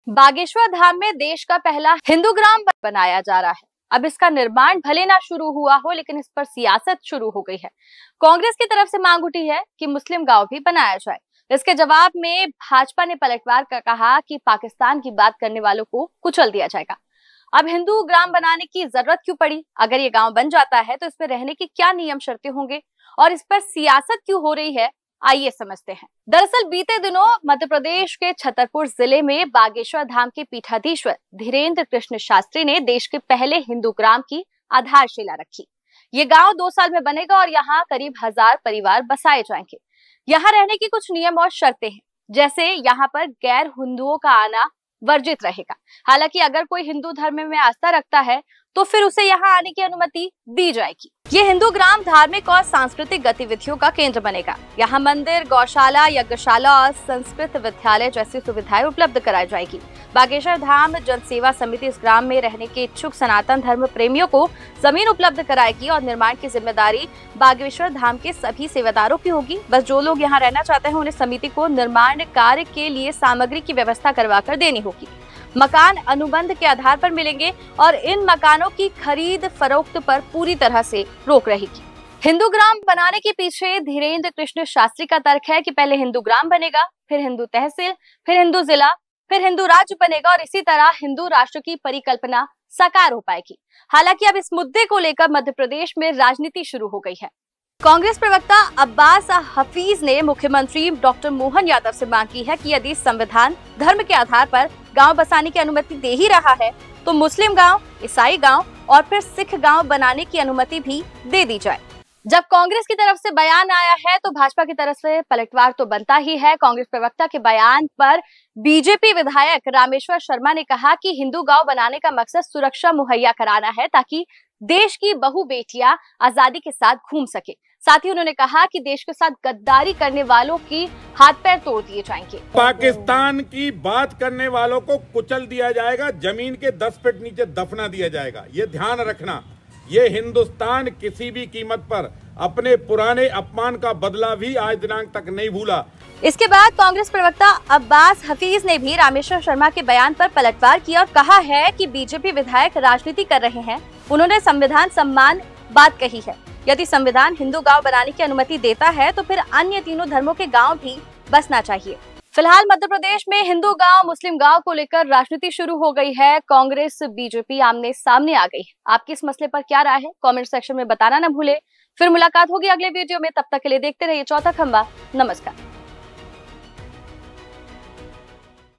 बागेश्वर धाम में देश का पहला हिंदू ग्राम बनाया जा रहा है। अब इसका निर्माण भले ना शुरू हुआ हो, लेकिन इस पर सियासत शुरू हो गई है। कांग्रेस की तरफ से मांग उठी है कि मुस्लिम गांव भी बनाया जाए। इसके जवाब में भाजपा ने पलटवार कर कहा कि पाकिस्तान की बात करने वालों को कुचल दिया जाएगा। अब हिंदू ग्राम बनाने की जरूरत क्यों पड़ी? अगर ये गांव बन जाता है तो इसमें रहने की क्या नियम शर्तें होंगे और इस पर सियासत क्यों हो रही है, आइए समझते हैं। दरअसल बीते दिनों मध्य प्रदेश के छतरपुर जिले में बागेश्वर धाम के पीठाधीश्वर धीरेन्द्र कृष्ण शास्त्री ने देश के पहले हिंदू ग्राम की आधारशिला रखी। ये गांव 2 साल में बनेगा और यहाँ करीब 1000 परिवार बसाए जाएंगे। यहाँ रहने की कुछ नियम और शर्तें हैं, जैसे यहाँ पर गैर हिंदुओं का आना वर्जित रहेगा। हालांकि अगर कोई हिंदू धर्म में आस्था रखता है तो फिर उसे यहाँ आने की अनुमति दी जाएगी। ये हिंदू ग्राम धार्मिक और सांस्कृतिक गतिविधियों का केंद्र बनेगा। यहाँ मंदिर, गौशाला, यज्ञशाला और संस्कृत विद्यालय जैसी सुविधाएं उपलब्ध कराई जाएगी। बागेश्वर धाम जनसेवा समिति इस ग्राम में रहने के इच्छुक सनातन धर्म प्रेमियों को जमीन उपलब्ध कराएगी और निर्माण की जिम्मेदारी बागेश्वर धाम के सभी सेवादारों की होगी। बस जो लोग यहाँ रहना चाहते हैं उन्हें समिति को निर्माण कार्य के लिए सामग्री की व्यवस्था करवा कर देनी होगी। मकान अनुबंध के आधार पर मिलेंगे और इन मकानों की खरीद फरोख्त पर पूरी तरह से रोक रहेगी। हिंदू ग्राम बनाने के पीछे धीरेन्द्र कृष्ण शास्त्री का तर्क है कि पहले हिंदू ग्राम बनेगा, फिर हिंदू तहसील, फिर हिंदू जिला, फिर हिंदू राज्य बनेगा और इसी तरह हिंदू राष्ट्र की परिकल्पना साकार हो पाएगी। हालांकि अब इस मुद्दे को लेकर मध्य प्रदेश में राजनीति शुरू हो गई है। कांग्रेस प्रवक्ता अब्बास हफीज ने मुख्यमंत्री डॉक्टर मोहन यादव से मांग की है कि यदि संविधान धर्म के आधार पर गांव बसाने की अनुमति दे ही रहा है तो मुस्लिम गांव, ईसाई गांव और फिर सिख गांव बनाने की अनुमति भी दे दी जाए। जब कांग्रेस की तरफ से बयान आया है तो भाजपा की तरफ से पलटवार तो बनता ही है। कांग्रेस प्रवक्ता के बयान पर बीजेपी विधायक रामेश्वर शर्मा ने कहा कि हिंदू गांव बनाने का मकसद सुरक्षा मुहैया कराना है ताकि देश की बहु बेटियां आजादी के साथ घूम सके। साथ ही उन्होंने कहा कि देश के साथ गद्दारी करने वालों की हाथ पैर तोड़ दिए जाएंगे। पाकिस्तान की बात करने वालों को कुचल दिया जाएगा, जमीन के 10 फीट नीचे दफना दिया जाएगा। ये ध्यान रखना, ये हिंदुस्तान किसी भी कीमत पर अपने पुराने अपमान का बदला भी आज दिनांक तक नहीं भूला। इसके बाद कांग्रेस प्रवक्ता अब्बास हफीज ने भी रामेश्वर शर्मा के बयान पर पलटवार किया और कहा है कि बीजेपी विधायक राजनीति कर रहे हैं। उन्होंने संविधान सम्मान बात कही है। यदि संविधान हिंदू गांव बनाने की अनुमति देता है तो फिर अन्य तीनों धर्मों के गांव भी बसना चाहिए। फिलहाल मध्य प्रदेश में हिंदू गांव, मुस्लिम गांव को लेकर राजनीति शुरू हो गई है। कांग्रेस बीजेपी आमने सामने आ गई है। आपकी इस मसले पर क्या राय है, कमेंट सेक्शन में बताना न भूले। फिर मुलाकात होगी अगले वीडियो में। तब तक के लिए देखते रहिए चौथा खंबा। नमस्कार।